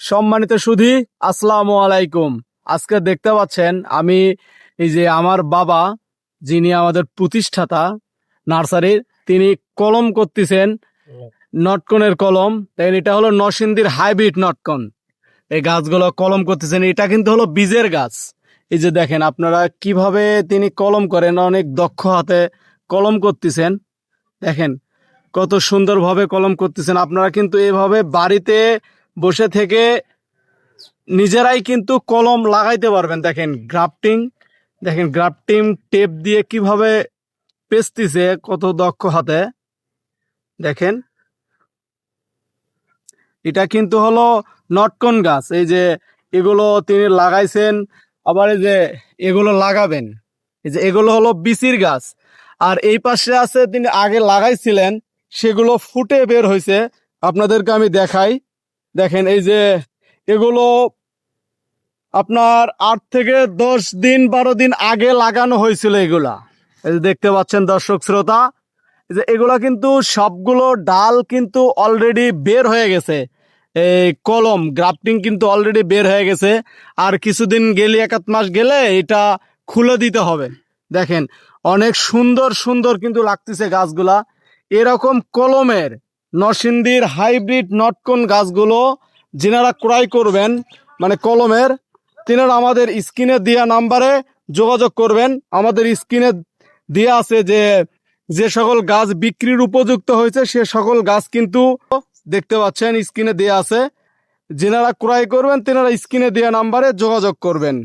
সম্মানিত সুধী, আসসালামু আলাইকুম। আজকে দেখতে পাচ্ছেন আমি এই যে আমার বাবা, যিনি আমাদের প্রতিষ্ঠাতা নার্সারির, তিনি কলম করতেছেন নটকনের কলম। তাই এটা হলো নরসিংদীর হাইব্রিড নটকন। এই গাছগুলো কলম করতেছেন, এটা কিন্তু হলো বীজের গাছ। এই যে দেখেন আপনারা কিভাবে তিনি কলম করেন, অনেক দক্ষ হাতে কলম করতেছেন। দেখেন কত সুন্দরভাবে কলম করতেছেন। আপনারা কিন্তু এভাবে বাড়িতে বসে থেকে নিজেরাই কিন্তু কলম লাগাইতে পারবেন। দেখেন গ্রাফটিং টেপ দিয়ে কিভাবে পেঁচতেছে, কত দক্ষ হাতে। দেখেন এটা কিন্তু হলো নটকন গাছ। এই যে এগুলো তিনি লাগাইছেন, আবার এই যে এগুলো লাগাবেন। এই যে এগুলো হলো বিচির গাছ। আর এই পাশে আছে তিনি আগে লাগাইছিলেন, সেগুলো ফুটে বের হয়েছে। আপনাদেরকে আমি দেখাই। দেখেন এই যে এগুলো আপনার 8 থেকে 10 দিন 12 দিন আগে লাগানো হয়েছিল এগুলা। এই যে দেখতে পাচ্ছেন দর্শক শ্রোতা, এই যে এগুলা কিন্তু সবগুলো ডাল কিন্তু অলরেডি বের হয়ে গেছে। এই কলম গ্রাফটিং কিন্তু অলরেডি বের হয়ে গেছে। আর কিছুদিন গেলে, 1-1 মাস গেলে এটা খুলে দিতে হবে। দেখেন অনেক সুন্দর সুন্দর কিন্তু লাগতেছে গাছগুলা। এরকম কলমের নরসিংদীর হাইব্রিড নটকন গাছগুলো যিনারা ক্রয় করবেন, মানে কলমের, তিনারা আমাদের স্ক্রিনে দেওয়া নাম্বারে যোগাযোগ করবেন। আমাদের স্ক্রিনে দেওয়া আছে যে সকল গাছ বিক্রির উপযুক্ত হয়েছে, সে সকল গাছ কিন্তু দেখতে পাচ্ছেন স্ক্রিনে দেওয়া আছে। যিনারা ক্রয় করবেন তিনারা স্ক্রিনে দেওয়া নাম্বারে যোগাযোগ করবেন।